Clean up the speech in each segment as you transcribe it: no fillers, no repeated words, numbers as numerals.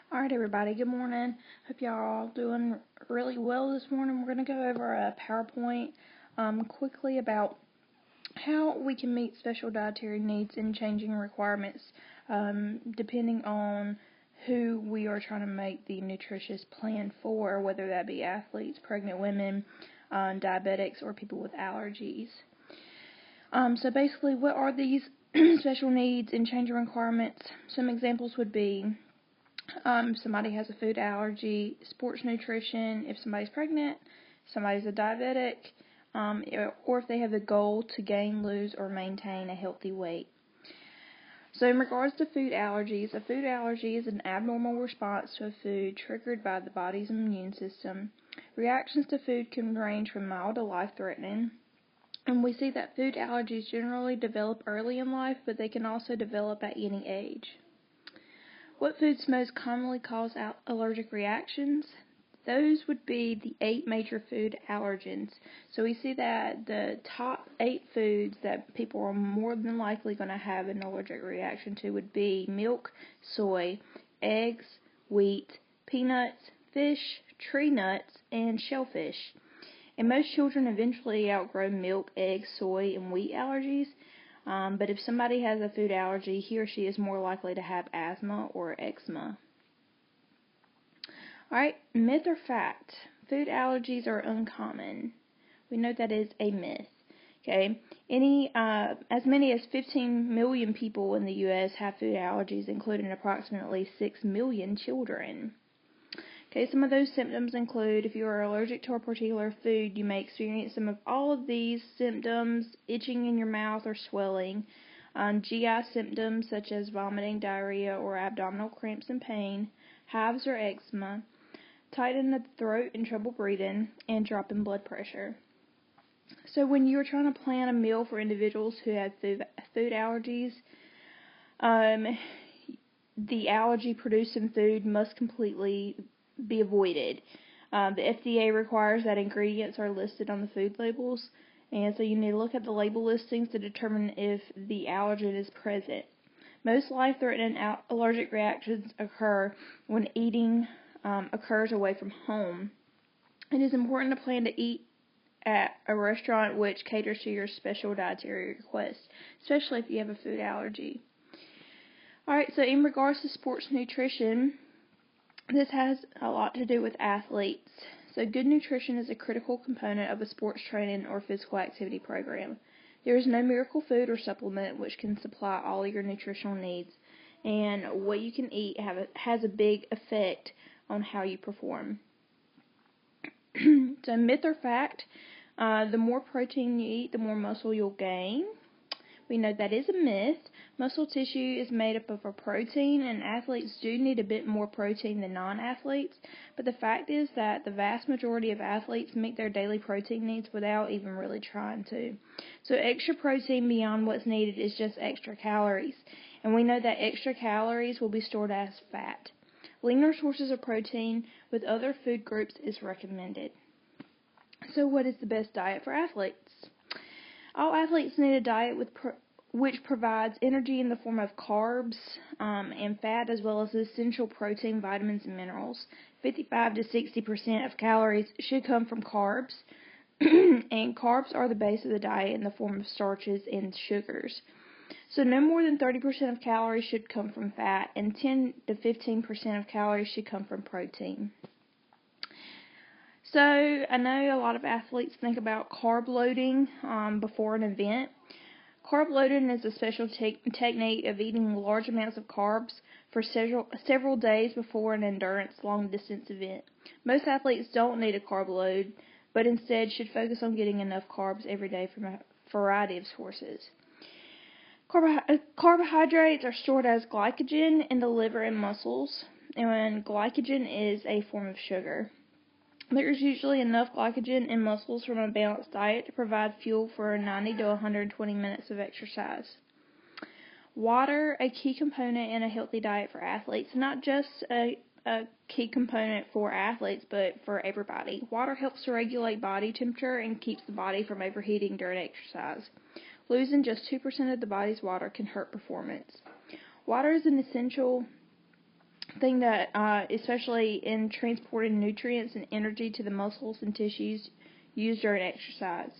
Alright everybody, good morning. Hope y'all are all doing really well this morning. We're going to go over a PowerPoint quickly about how we can meet special dietary needs and changing requirements depending on who we are trying to make the nutritious plan for, whether that be athletes, pregnant women, diabetics, or people with allergies. So basically, what are these special needs and changing requirements? Some examples would be somebody has a food allergy, sports nutrition, if somebody's pregnant, somebody's a diabetic, or if they have the goal to gain, lose, or maintain a healthy weight. So in regards to food allergies, a food allergy is an abnormal response to a food triggered by the body's immune system. Reactions to food can range from mild to life-threatening. And we see that food allergies generally develop early in life, but they can also develop at any age. What foods most commonly cause allergic reactions? Those would be the 8 major food allergens. So we see that the top 8 foods that people are more than likely going to have an allergic reaction to would be milk, soy, eggs, wheat, peanuts, fish, tree nuts, and shellfish. And most children eventually outgrow milk, eggs, soy, and wheat allergies. But if somebody has a food allergy, he or she is more likely to have asthma or eczema. Alright, myth or fact? Food allergies are uncommon. We know that is a myth. Okay, as many as 15 million people in the U.S. have food allergies, including approximately 6 million children. Okay, some of those symptoms include, if you are allergic to a particular food, you may experience some of all of these symptoms: itching in your mouth or swelling, GI symptoms such as vomiting, diarrhea, or abdominal cramps and pain, hives or eczema, tightening of the throat and trouble breathing, and drop in blood pressure. So when you are trying to plan a meal for individuals who have food allergies, the allergy-producing food must completely be avoided. The FDA requires that ingredients are listed on the food labels, and so you need to look at the label listings to determine if the allergen is present. Most life-threatening allergic reactions occur when eating occurs away from home. It is important to plan to eat at a restaurant which caters to your special dietary requests, especially if you have a food allergy. Alright, so in regards to sports nutrition, this has a lot to do with athletes. So good nutrition is a critical component of a sports training or physical activity program. There is no miracle food or supplement which can supply all your nutritional needs, and what you can eat has a big effect on how you perform. So myth or fact, the more protein you eat, the more muscle you'll gain. We know that is a myth. Muscle tissue is made up of a protein, and athletes do need a bit more protein than non-athletes, but the fact is that the vast majority of athletes meet their daily protein needs without even really trying to. So extra protein beyond what's needed is just extra calories, and we know that extra calories will be stored as fat. Leaner sources of protein with other food groups is recommended. So what is the best diet for athletes? All athletes need a diet which provides energy in the form of carbs and fat, as well as essential protein, vitamins, and minerals. 55 to 60% of calories should come from carbs, and carbs are the base of the diet in the form of starches and sugars. So no more than 30% of calories should come from fat, and 10 to 15% of calories should come from protein. So I know a lot of athletes think about carb loading before an event. Carb loading is a special technique of eating large amounts of carbs for several days before an endurance long-distance event. Most athletes don't need a carb load, but instead should focus on getting enough carbs every day from a variety of sources. Carbohydrates are stored as glycogen in the liver and muscles, and glycogen is a form of sugar. There is usually enough glycogen in muscles from a balanced diet to provide fuel for 90 to 120 minutes of exercise. Water, a key component in a healthy diet for athletes, not just a key component for athletes, but for everybody. Water helps to regulate body temperature and keeps the body from overheating during exercise. Losing just 2% of the body's water can hurt performance. Water is an essential thing that, especially in transporting nutrients and energy to the muscles and tissues used during exercise.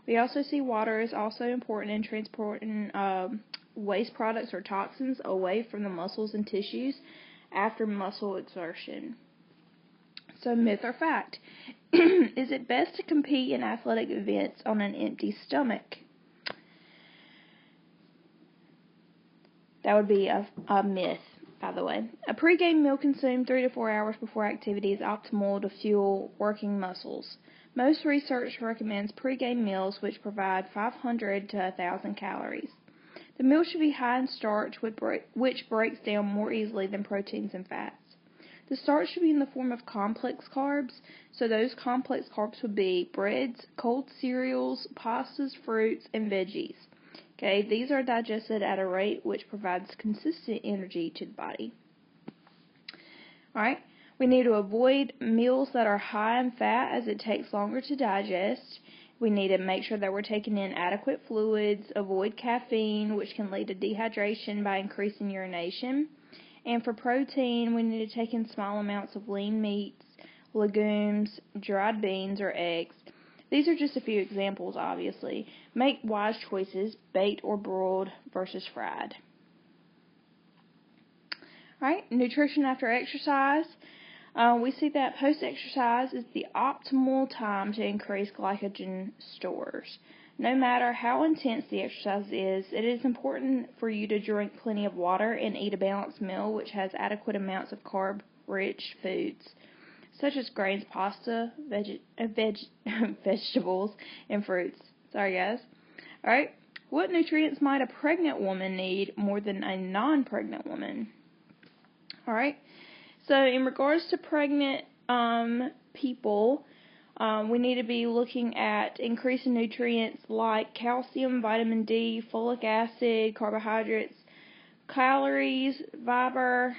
We also see water is also important in transporting waste products or toxins away from the muscles and tissues after muscle exertion. So, myth or fact? Is it best to compete in athletic events on an empty stomach? That would be a myth, by the way. A pregame meal consumed 3 to 4 hours before activity is optimal to fuel working muscles. Most research recommends pregame meals which provide 500 to 1,000 calories. The meal should be high in starch, which breaks down more easily than proteins and fats. The starch should be in the form of complex carbs, so those complex carbs would be breads, cold cereals, pastas, fruits, and veggies. Okay, these are digested at a rate which provides consistent energy to the body. Alright, we need to avoid meals that are high in fat as it takes longer to digest. We need to make sure that we're taking in adequate fluids, avoid caffeine, which can lead to dehydration by increasing urination. And for protein, we need to take in small amounts of lean meats, legumes, dried beans, or eggs. These are just a few examples, obviously. Make wise choices, baked or broiled versus fried. Alright, nutrition after exercise. We see that post-exercise is the optimal time to increase glycogen stores. No matter how intense the exercise is, it is important for you to drink plenty of water and eat a balanced meal which has adequate amounts of carb-rich foods, such as grains, pasta, vegetables, and fruits. Sorry, guys. Alright, what nutrients might a pregnant woman need more than a non-pregnant woman? Alright, so in regards to pregnant people, we need to be looking at increasing nutrients like calcium, vitamin D, folic acid, carbohydrates, calories, fiber,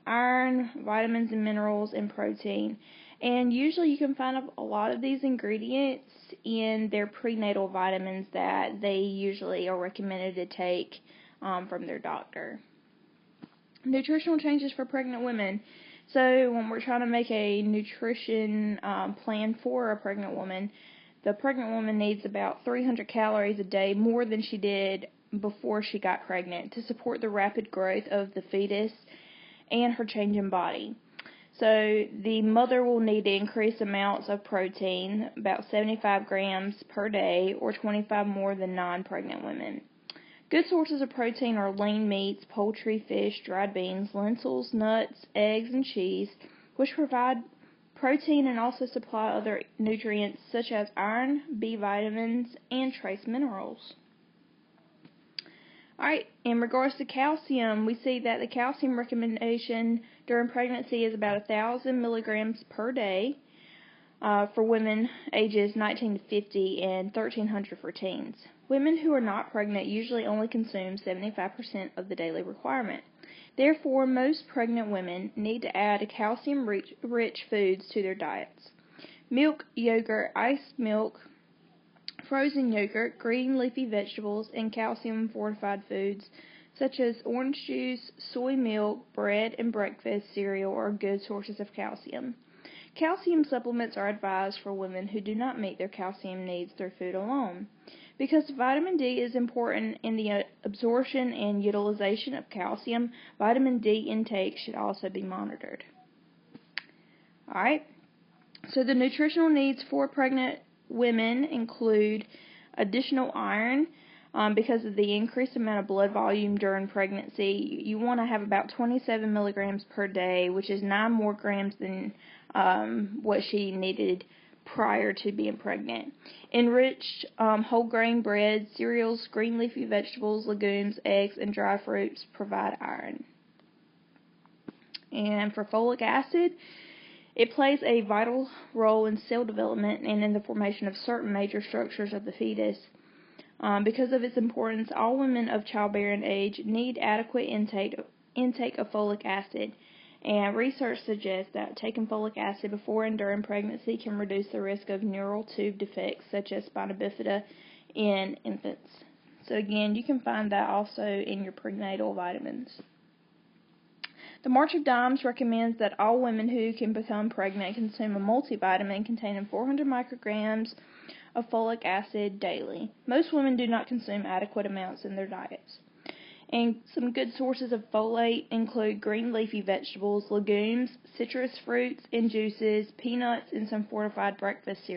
iron, vitamins and minerals, and protein. And usually you can find a lot of these ingredients in their prenatal vitamins that they usually are recommended to take from their doctor. Nutritional changes for pregnant women. So when we're trying to make a nutrition plan for a pregnant woman, the pregnant woman needs about 300 calories a day more than she did before she got pregnant to support the rapid growth of the fetus and her changing body. So the mother will need to increase amounts of protein, about 75 grams per day, or 25 more than non-pregnant women. Good sources of protein are lean meats, poultry, fish, dried beans, lentils, nuts, eggs, and cheese, which provide protein and also supply other nutrients such as iron, B vitamins, and trace minerals. Alright, in regards to calcium, we see that the calcium recommendation during pregnancy is about 1,000 milligrams per day for women ages 19 to 50 and 1,300 for teens. Women who are not pregnant usually only consume 75% of the daily requirement. Therefore, most pregnant women need to add calcium-rich foods to their diets. Milk, yogurt, iced milk, frozen yogurt, green leafy vegetables, and calcium-fortified foods such as orange juice, soy milk, bread, and breakfast cereal are good sources of calcium. Calcium supplements are advised for women who do not meet their calcium needs through food alone. Because vitamin D is important in the absorption and utilization of calcium, vitamin D intake should also be monitored. Alright, so the nutritional needs for pregnant women include additional iron. Because of the increased amount of blood volume during pregnancy, you want to have about 27 milligrams per day, which is 9 more grams than what she needed prior to being pregnant. Enriched whole grain bread, cereals, green leafy vegetables, legumes, eggs, and dry fruits provide iron. And for folic acid, it plays a vital role in cell development and in the formation of certain major structures of the fetus. Because of its importance, all women of childbearing age need adequate intake of folic acid. And research suggests that taking folic acid before and during pregnancy can reduce the risk of neural tube defects such as spina bifida in infants. So again, you can find that also in your prenatal vitamins. The March of Dimes recommends that all women who can become pregnant consume a multivitamin containing 400 micrograms of folic acid daily. Most women do not consume adequate amounts in their diets. And some good sources of folate include green leafy vegetables, legumes, citrus fruits and juices, peanuts, and some fortified breakfast cereals.